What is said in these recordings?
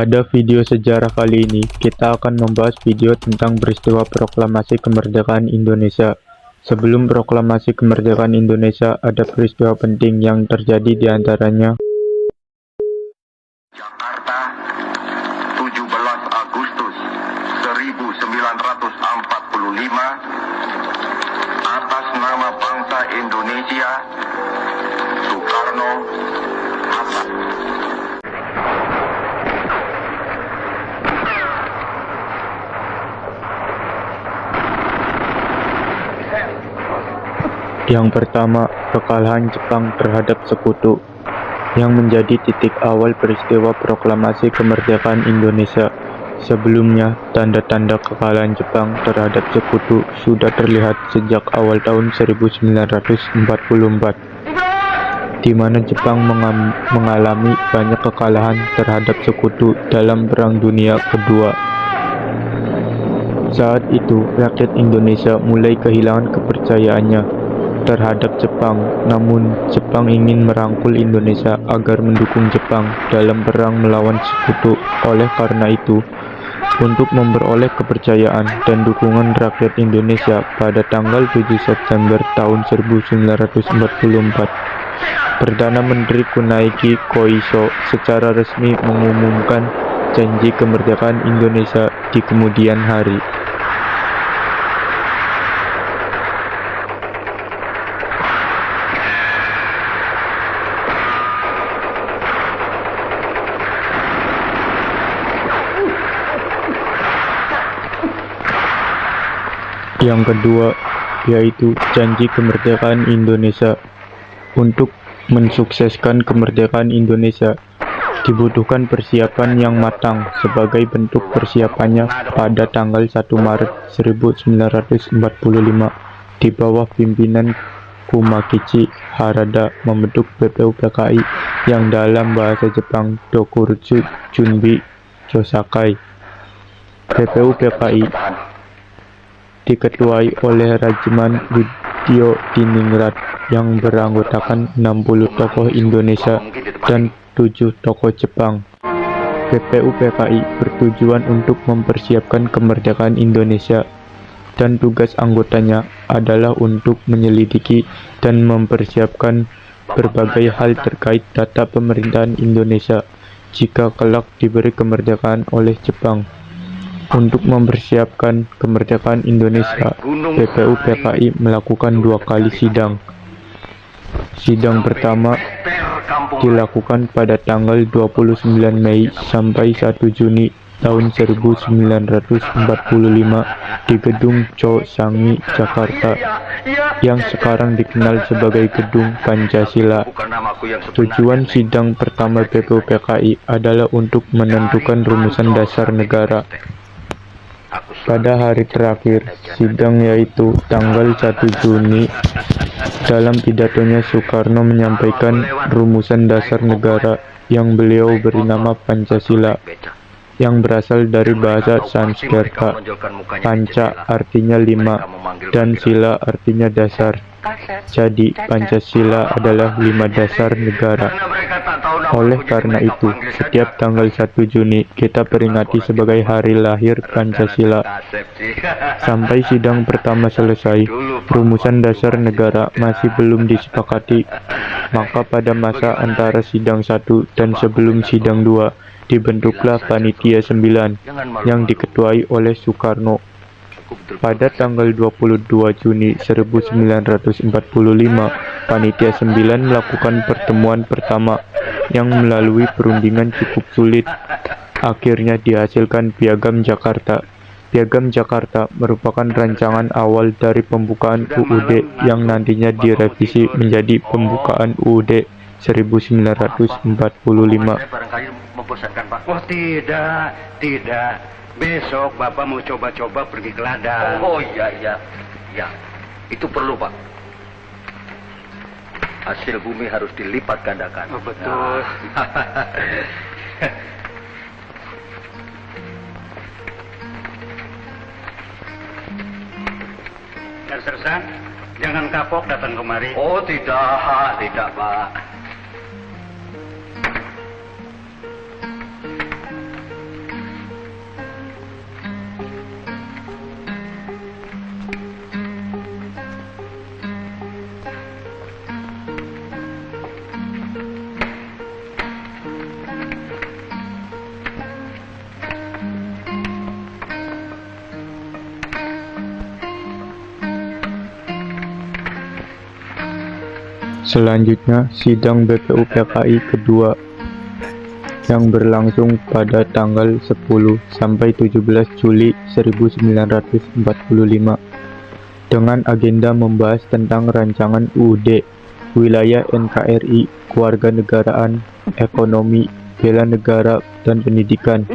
Pada video sejarah kali ini, kita akan membahas video tentang peristiwa proklamasi kemerdekaan Indonesia. Sebelum proklamasi kemerdekaan Indonesia, ada peristiwa penting yang terjadi di antaranya. Jakarta, 17 Agustus 1945, atas nama bangsa Indonesia, Soekarno, Hatta. Yang pertama, kekalahan Jepang terhadap Sekutu, yang menjadi titik awal peristiwa proklamasi kemerdekaan Indonesia. Sebelumnya, tanda-tanda kekalahan Jepang terhadap Sekutu sudah terlihat sejak awal tahun 1944, di mana Jepang mengalami banyak kekalahan terhadap Sekutu dalam Perang Dunia Kedua. Saat itu, rakyat Indonesia mulai kehilangan kepercayaannya terhadap Jepang, namun Jepang ingin merangkul Indonesia agar mendukung Jepang dalam perang melawan Sekutu. Oleh karena itu, untuk memperoleh kepercayaan dan dukungan rakyat Indonesia, pada tanggal 7 September tahun 1944, Perdana Menteri Kunaiki Koiso secara resmi mengumumkan janji kemerdekaan Indonesia di kemudian hari. Yang kedua, yaitu janji kemerdekaan Indonesia. Untuk mensukseskan kemerdekaan Indonesia, dibutuhkan persiapan yang matang. Sebagai bentuk persiapannya, pada tanggal 1 Maret 1945, di bawah pimpinan Kumakichi Harada, membentuk PPUPKI yang dalam bahasa Jepang Dokuritsu Junbi Chosakai. PPUPKI diketuai oleh Rajiman Widyodiningrat yang beranggotakan 60 tokoh Indonesia dan 7 tokoh Jepang. PPUPKI bertujuan untuk mempersiapkan kemerdekaan Indonesia, dan tugas anggotanya adalah untuk menyelidiki dan mempersiapkan berbagai hal terkait tata pemerintahan Indonesia jika kelak diberi kemerdekaan oleh Jepang. Untuk mempersiapkan kemerdekaan Indonesia, PPUPKI melakukan 2 kali sidang. Sidang pertama dilakukan pada tanggal 29 Mei sampai 1 Juni tahun 1945 di Gedung Chosangi, Jakarta, yang sekarang dikenal sebagai Gedung Pancasila. Tujuan sidang pertama PPUPKI adalah untuk menentukan rumusan dasar negara. Pada hari terakhir sidang, yaitu tanggal 1 Juni, dalam pidatonya Soekarno menyampaikan rumusan dasar negara yang beliau beri nama Pancasila, yang berasal dari bahasa Sanskerta. Panca artinya 5 dan sila artinya dasar. Jadi Pancasila adalah 5 dasar negara. Oleh karena itu, setiap tanggal 1 Juni kita peringati sebagai hari lahir Pancasila. Sampai sidang pertama selesai, rumusan dasar negara masih belum disepakati. Maka pada masa antara sidang 1 dan sebelum sidang 2, dibentuklah Panitia 9 yang diketuai oleh Soekarno. Pada tanggal 22 Juni 1945, Panitia 9 melakukan pertemuan pertama yang melalui perundingan cukup sulit. Akhirnya dihasilkan Piagam Jakarta. Piagam Jakarta merupakan rancangan awal dari pembukaan UUD yang nantinya direvisi menjadi pembukaan UUD 1945. Oh tidak. Besok Bapak mau coba-coba pergi ke ladang. Oh iya. Itu perlu, Pak. Hasil bumi harus dilipat gandakan. Oh, betul. Dan Sersan, jangan kapok datang kemari. Oh tidak, Pak. Selanjutnya, sidang BPUPKI kedua yang berlangsung pada tanggal 10 sampai 17 Juli 1945 dengan agenda membahas tentang rancangan UUD, wilayah NKRI, kewarganegaraan, ekonomi, bela negara, dan pendidikan.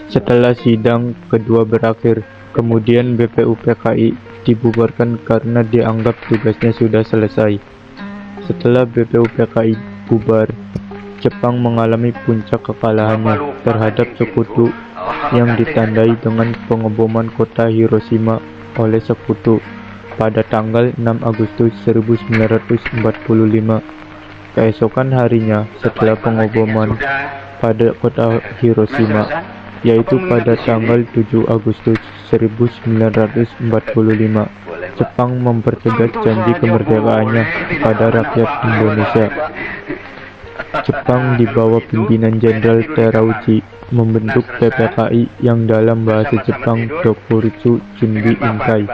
Setelah sidang kedua berakhir, kemudian BPUPKI dibubarkan karena dianggap tugasnya sudah selesai. Setelah BPUPKI bubar, Jepang mengalami puncak kekalahannya terhadap sekutu yang ditandai dengan pengeboman kota Hiroshima oleh sekutu pada tanggal 6 Agustus 1945. Keesokan harinya setelah pengeboman pada kota Hiroshima, yaitu pada tanggal 7 Agustus 1945, Jepang mempertegas janji kemerdekaannya kepada rakyat Indonesia. Jepang di bawah pimpinan Jenderal Terauchi membentuk PPKI yang dalam bahasa Jepang Dokuritsu Junbi Inkai.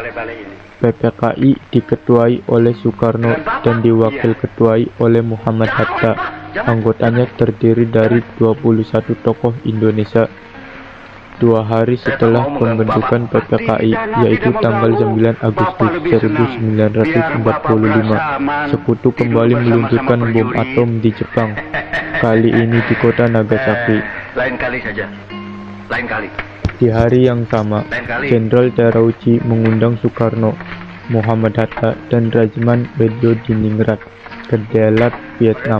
PPKI diketuai oleh Soekarno dan diwakil ketuai oleh Muhammad Hatta. Anggotanya terdiri dari 21 tokoh Indonesia. 2 hari setelah pembentukan PPKI, yaitu tanggal 9 Agustus 1945, sekutu kembali meluncurkan bom atom di Jepang, kali ini di kota Nagasaki. Lain kali saja. Lain kali. Di hari yang sama, Jenderal Terauchi mengundang Soekarno, Muhammad Hatta, dan Rajman Wedodiningrat ke Dalat, Vietnam.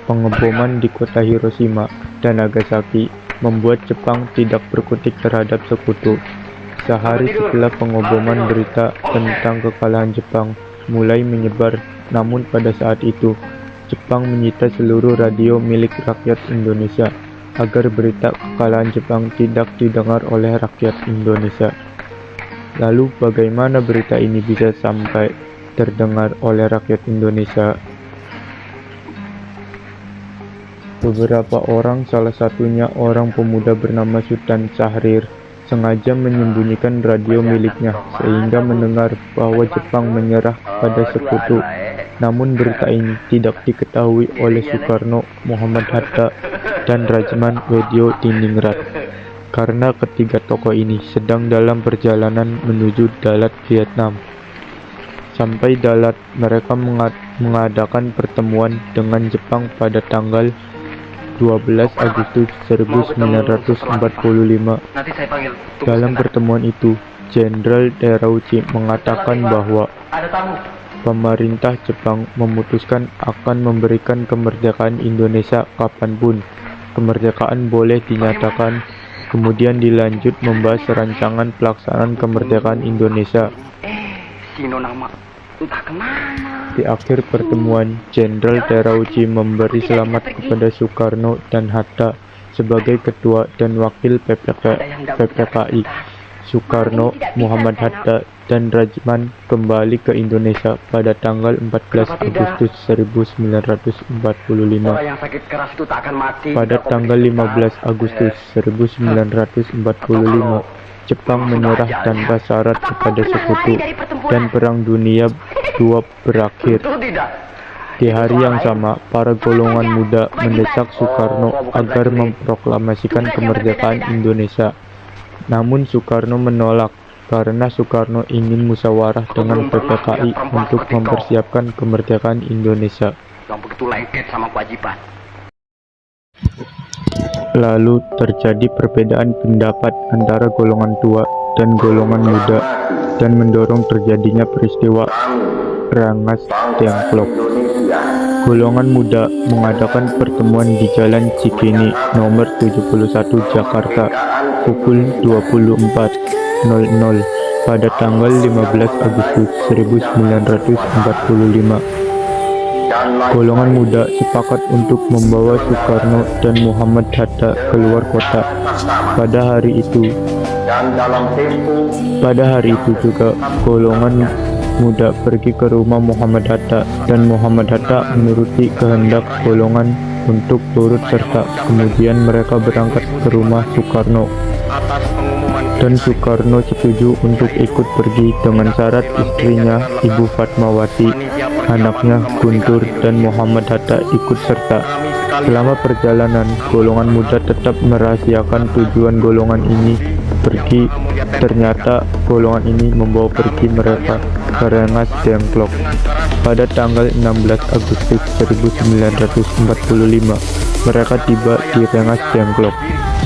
Pengeboman di kota Hiroshima dan Nagasaki membuat Jepang tidak berkutik terhadap sekutu. Sehari setelah pengeboman, berita tentang kekalahan Jepang mulai menyebar, namun pada saat itu Jepang menyita seluruh radio milik rakyat Indonesia agar berita kekalahan Jepang tidak didengar oleh rakyat Indonesia. Lalu bagaimana berita ini bisa sampai terdengar oleh rakyat Indonesia? Beberapa orang, salah satunya orang pemuda bernama Sultan Syahrir, sengaja menyembunyikan radio miliknya sehingga mendengar bahwa Jepang menyerah pada sekutu. Namun berita ini tidak diketahui oleh Soekarno, Muhammad Hatta, dan Rajman Wedodiningrat karena ketiga tokoh ini sedang dalam perjalanan menuju Dalat, Vietnam. Sampai Dalat, mereka mengadakan pertemuan dengan Jepang pada tanggal 12 Agustus 1945. Nanti saya panggil. Dalam pertemuan itu, Jenderal Terauchi mengatakan bahwa Ada tamu. pemerintah Jepang memutuskan akan memberikan kemerdekaan Indonesia kapanpun kemerdekaan boleh dinyatakan. Kemudian dilanjut membahas rancangan pelaksanaan kemerdekaan Indonesia. Sino nama? Entah kemana. Di akhir pertemuan, Jenderal Terauchi memberi selamat kepada Soekarno dan Hatta sebagai ketua dan wakil PPKI. Soekarno, Muhammad Hatta, dan Rajman kembali ke Indonesia pada tanggal 14 Agustus 1945. Orang yang sakit keras itu tak akan mati. Pada tanggal 15 Agustus 1945, Jepang menyerah tanpa syarat kepada sekutu dan Perang Dunia II berakhir. Di hari yang sama, para golongan muda mendesak Soekarno agar memproklamasikan kemerdekaan Indonesia. Namun Soekarno menolak karena Soekarno ingin musyawarah dengan PPKI untuk mempersiapkan kemerdekaan Indonesia. Yang begitu lengket sama kewajiban. Lalu terjadi perbedaan pendapat antara golongan tua dan golongan muda dan mendorong terjadinya peristiwa Rangas Dengklok. Golongan muda mengadakan pertemuan di Jalan Cikini nomor 71 Jakarta pukul 24.00 pada tanggal 15 Agustus 1945. Golongan muda sepakat untuk membawa Soekarno dan Muhammad Hatta keluar kota. Pada hari itu juga golongan muda pergi ke rumah Muhammad Hatta dan Muhammad Hatta menuruti kehendak golongan untuk turut serta. Kemudian mereka berangkat ke rumah Soekarno. Atas pengumuman dan Soekarno setuju untuk ikut pergi dengan syarat istrinya Ibu Fatmawati, anaknya Guntur dan Muhammad Hatta ikut serta. Selama perjalanan, golongan muda tetap merahasiakan tujuan golongan ini pergi. Ternyata golongan ini membawa pergi mereka ke Rengas Dengklok. Pada tanggal 16 Agustus 1945, mereka tiba di Rengas Dengklok.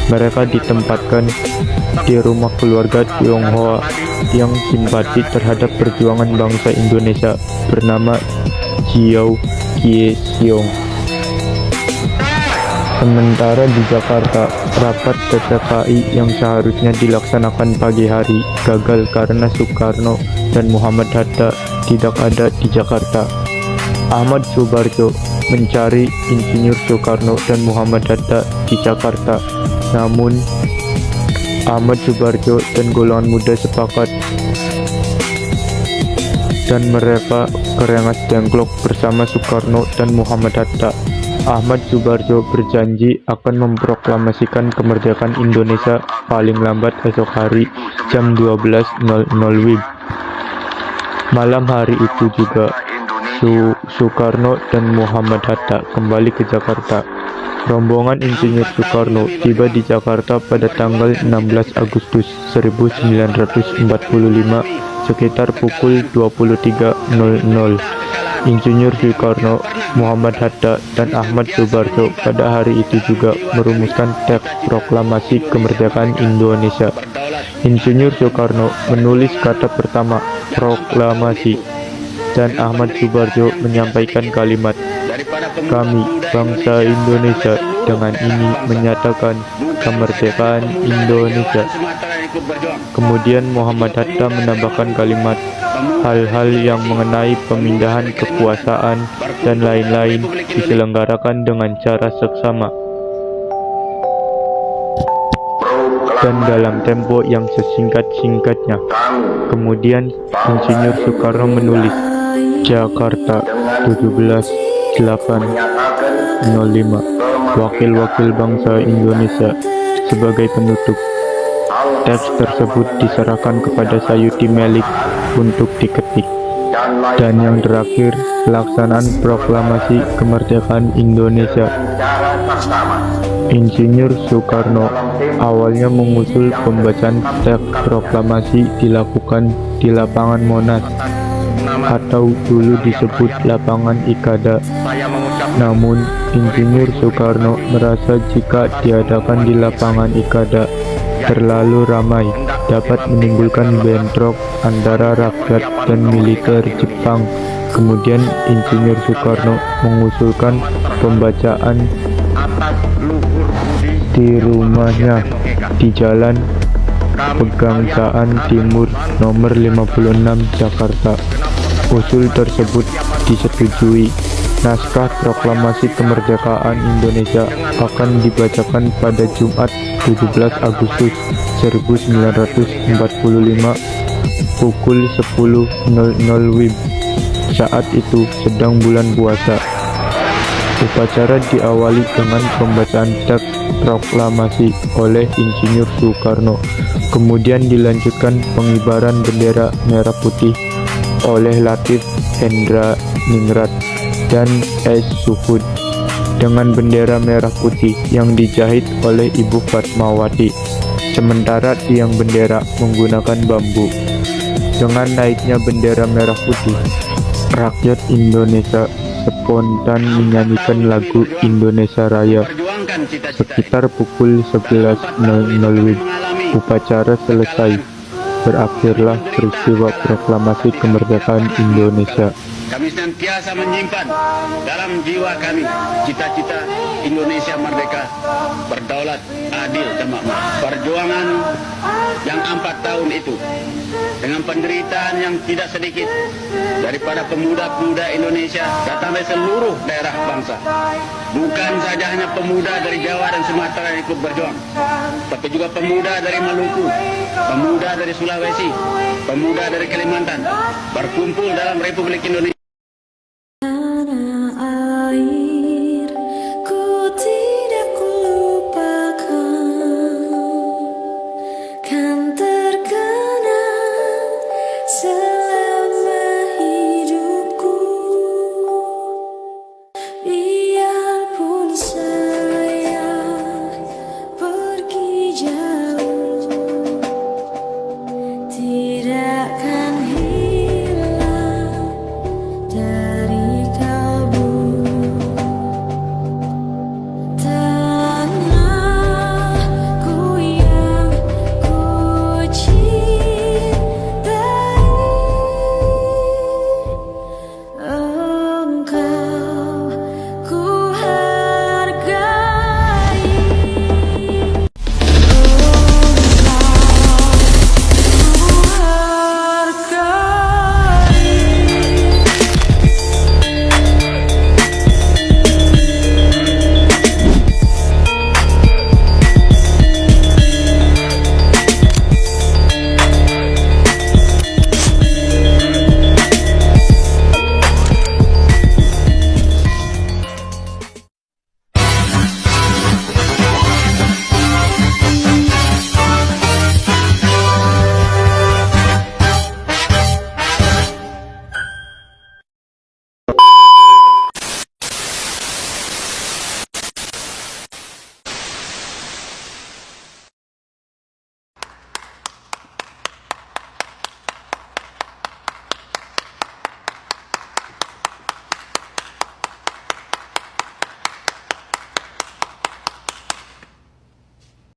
Mereka ditempatkan di rumah keluarga Tionghoa yang simpati terhadap perjuangan bangsa Indonesia bernama Jiao Kie Siong. Sementara di Jakarta, rapat PPKI yang seharusnya dilaksanakan pagi hari gagal karena Soekarno dan Muhammad Hatta tidak ada di Jakarta. Ahmad Subarjo mencari Insinyur Soekarno dan Muhammad Hatta di Jakarta. Namun, Ahmad Subarjo dan golongan muda sepakat dan mereka ke Rengas Dengklok bersama Soekarno dan Muhammad Hatta. Ahmad Subarjo berjanji akan memproklamasikan kemerdekaan Indonesia paling lambat esok hari jam 12.00 WIB. Malam hari itu juga Soekarno dan Muhammad Hatta kembali ke Jakarta. Rombongan Insinyur Soekarno tiba di Jakarta pada tanggal 16 Agustus 1945 sekitar pukul 23.00. Insinyur Soekarno, Muhammad Hatta, dan Ahmad Subarjo pada hari itu juga merumuskan teks proklamasi kemerdekaan Indonesia. Insinyur Soekarno menulis kata pertama, proklamasi, dan Ahmad Subarjo menyampaikan kalimat, "Kami, bangsa Indonesia, dengan ini menyatakan kemerdekaan Indonesia." Kemudian Muhammad Hatta menambahkan kalimat, "Hal-hal yang mengenai pemindahan kekuasaan dan lain-lain diselenggarakan dengan cara seksama dan dalam tempo yang sesingkat-singkatnya." Kemudian Insinyur Soekarno menulis, "Jakarta, 17/8/05, Wakil-wakil bangsa Indonesia." Sebagai penutup, teks tersebut diserahkan kepada Sayuti Melik untuk diketik. Dan yang terakhir, pelaksanaan proklamasi kemerdekaan Indonesia. Insinyur Soekarno awalnya mengusul pembacaan teks proklamasi dilakukan di lapangan Monas atau dulu disebut lapangan Ikada. Namun, Insinyur Soekarno merasa jika diadakan di lapangan Ikada terlalu ramai, dapat menimbulkan bentrok antara rakyat dan militer Jepang. Kemudian Insinyur Soekarno mengusulkan pembacaan di rumahnya di Jalan Pegangsaan Timur nomor 56 Jakarta. Usul tersebut disetujui. Naskah proklamasi kemerdekaan Indonesia akan dibacakan pada Jumat 17 Agustus 1945 pukul 10.00 WIB. Saat itu sedang bulan puasa. Upacara diawali dengan pembacaan teks proklamasi oleh Insinyur Soekarno. Kemudian dilanjutkan pengibaran bendera merah putih oleh Latif Hendra Ningrat dan S. Suhud dengan bendera merah putih yang dijahit oleh Ibu Fatmawati. Sementara tiang bendera menggunakan bambu. Dengan naiknya bendera merah putih, rakyat Indonesia spontan menyanyikan lagu Indonesia Raya. Sekitar pukul 11.00 WIB, upacara selesai. Berakhirlah peristiwa proklamasi kemerdekaan Indonesia. Kami senantiasa menyimpan dalam jiwa kami cita-cita Indonesia merdeka, berdaulat, adil, dan makmur. Perjuangan yang 4 tahun itu dengan penderitaan yang tidak sedikit daripada pemuda-pemuda Indonesia datang dari seluruh daerah bangsa. Bukan saja hanya pemuda dari Jawa dan Sumatera yang ikut berjuang, tapi juga pemuda dari Maluku, pemuda dari Sulawesi, pemuda dari Kalimantan berkumpul dalam Republik Indonesia.